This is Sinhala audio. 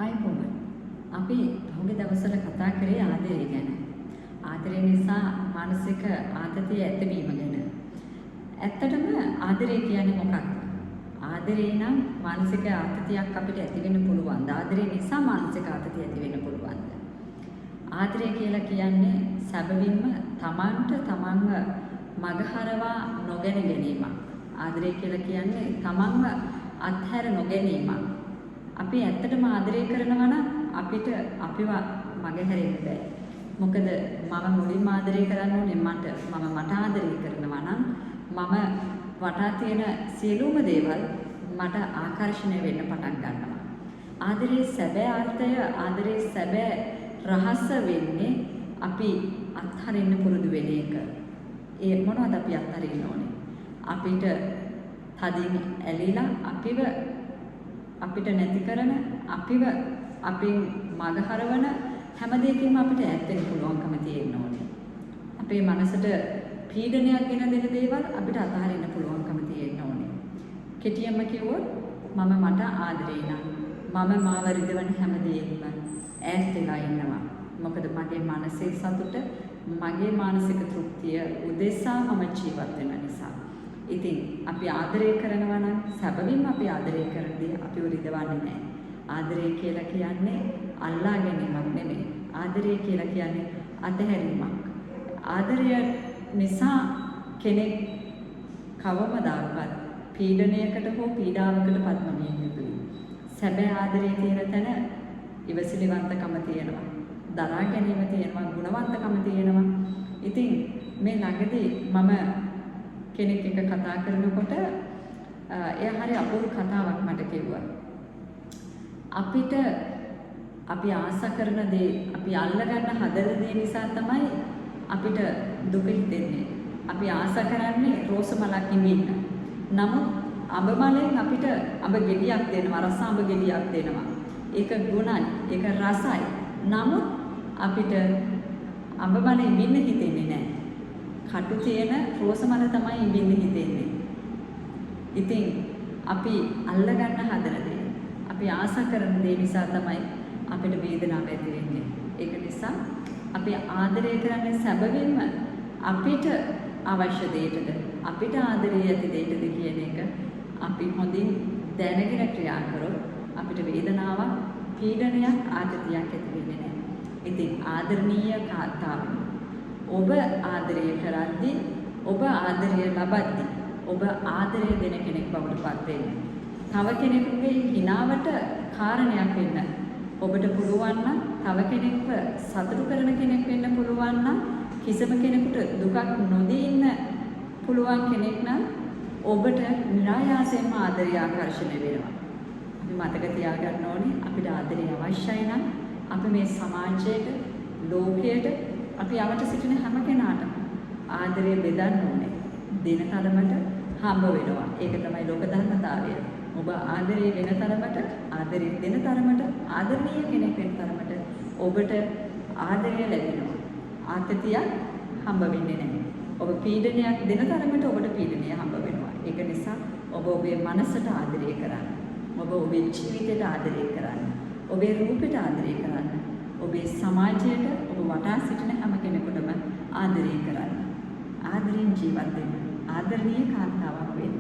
ආයිබෝවන්. අපි පහුගිය දවස්වල කතා කරේ ආදරය ගැන. ආදරය නිසා මානසික ආතතිය ඇතිවීම ගැන. ඇත්තටම ආදරය කියන්නේ මොකක්ද? ආදරේ නම් මානසික ආතතියක් අපිට ඇති වෙන්න පුළුවන්. ආදරය නිසා මානසික ආතතිය ඇති වෙන්න පුළුවන්. ආදරය කියලා කියන්නේ සැබවින්ම තමන්ව මගහරවා නොගෙන ගැනීමක්. ආදරය කියලා කියන්නේ තමන්ව අත්හැර නොගැනීමක්. අපි ඇත්තටම ආදරය කරනවා නම් අපිව මගහැරෙන්න බෑ. මොකද මම මුලින්ම ආදරය කරන්න ඕනේ මට ආදරය කරනවා නම් මම වටා තියෙන සියලුම දේවල් මට ආකර්ෂණය වෙන්න පටන් ගන්නවා. ආදරයේ සැබෑ අර්ථය, ආදරයේ සැබෑ රහස වෙන්නේ අපි අත්හරින්න පුරුදු වෙන එක. ඒ මොනවද අපි අත්හරින්න ඕනේ? අපිට තදින් ඇලිලා අපිට නැති කරන අපින් මගහරවන හැම දෙයකින්ම අපිට ඈත් වෙන්න පුළුවන්කම තියෙන්න ඕනේ. අපේ මනසට පීඩනයක් ගෙන දෙන දේවල් අපිට අතහරින්න පුළුවන්කම තියෙන්න ඕනේ. කෙටියෙන්ම කිව්වොත් මට ආදරේ නම් මම මාව රිදවන හැම දෙයකින්ම ඈත් වෙලා ඉන්නවා. මොකද මගේ මානසික සතුට, මගේ මානසික තෘප්තිය උදෙසා මම ජීවත් වෙන නිසා. ඉතින් අපි ආදරය කරනවා නම් සැබවින්ම අපි ආදරය කරද්දී අපිව රිදවන්නේ නැහැ. ආදරය කියලා කියන්නේ අල්ලා ගැනීමක් නෙමෙයි. ආදරය කියලා කියන්නේ අතහැරීමක්. ආදරය නිසා කෙනෙක් කවමදාකවත් පීඩනයකට හෝ පීඩාවකට පත් නොවිය යුතුයි. සැබෑ ආදරයේ තියෙන තැන ඉවසිලිවන්තකම තියෙනවා. දරා ගැනීම තියෙනවා, ගුණවන්තකම තියෙනවා. ඉතින් මේ ළඟදී මම කෙනෙක් එක්ක කතා කරනකොට එයා හරි අපූර්ව කතාවක් මට කිව්වා. අපි ආස කරන දේ, අපි අල්ලගන්න හදන දේ නිසා තමයි අපිට දුක හිතෙන්නේ. අපි ආස කරන්නේ රෝස මලක් ඉමින්න. නමුත් අඹ මලෙන් අපිට අඹ ගෙඩියක් දෙනවා, රස අඹ ගෙඩියක් දෙනවා. ඒක ගුණයි, ඒක රසයි. නමුත් අපිට අඹ මලෙ ඉමින්න හිතෙන්නේ නැහැ. කටු තියෙන රෝස මල තමයි ඉමින්න හිතෙන්නේ. ඉතින් අපි අල්ලගන්න හදන දේ, අපි ආස කරන දේ නිසා තමයි අපිට වේදනාවක් ඇති වෙන්නේ. ඒක නිසා අපි ආදරය කරන්නේ සැබවින්ම අපිට අවශ්‍ය දෙයටද, අපිට ආදරය ඇති දෙයටද කියන එක අපි හොඳින් දැනගෙන ක්‍රියා කරොත් අපිට වේදනාවක්, පීඩනයක්, ආතතියක් ඇති වෙන්නේ නැහැ. ඉතින් ආදරණීය කාන්තාවනි, ඔබ ආදරය කරද්දී, ඔබ ආදරය ලබද්දී, ඔබ ආදරය දෙන කෙනෙක් බවට පත් වෙන්න. තව කෙනෙකුගේ හිනාවට කාරණයක් වෙන්න ඔබට පුළුවන් නම්, තව කෙනෙක්ව සතුටු කරන කෙනෙක් වෙන්න පුළුවන් නම්, කිසිම කෙනෙකුට දුකක් නොදී ඉන්න පුළුවන් කෙනෙක් නම් ඔබට නිරායාසයෙන්ම ආදරය ආකර්ෂණය වෙනවා. අපි මතක තියාගන්න ඕනේ අපිට ආදරය අවශ්‍යයි නම් අපි මේ සමාජයට, ලෝකයට, අපි යවට සිටින හැම කෙනාටම ආදරය බෙදන්න ඕනේ. දෙන තරමට හම්බ වෙනවා. ඒක තමයි ලෝක ධර්මතාවය. ඔබ ආදරය වෙන තරමට, ආදරය දෙන තරමට, ආදරණීය කෙනෙක් වෙන තරමට ඔබට ආදරය ලැබෙනවා. ආතතියක් හම්බ වෙන්නේ නැහැ. ඔබ පීඩනයක් දෙන තරමට ඔබට පීඩනය හම්බ වෙනවා. ඒක නිසා ඔබ ඔබේ මනසට ආදරය කරන්න. ඔබ ඔබේ ජීවිතයට ආදරය කරන්න. ඔබේ රූපයට ආදරය කරන්න. ඔබේ සමාජයට, ඔබ වටා සිටින හැම කෙනෙකුටම ආදරය කරන්න. ආදරයෙන් ජීවත් වෙන්න. ආදරණීය කාන්තාවක් වෙන්න.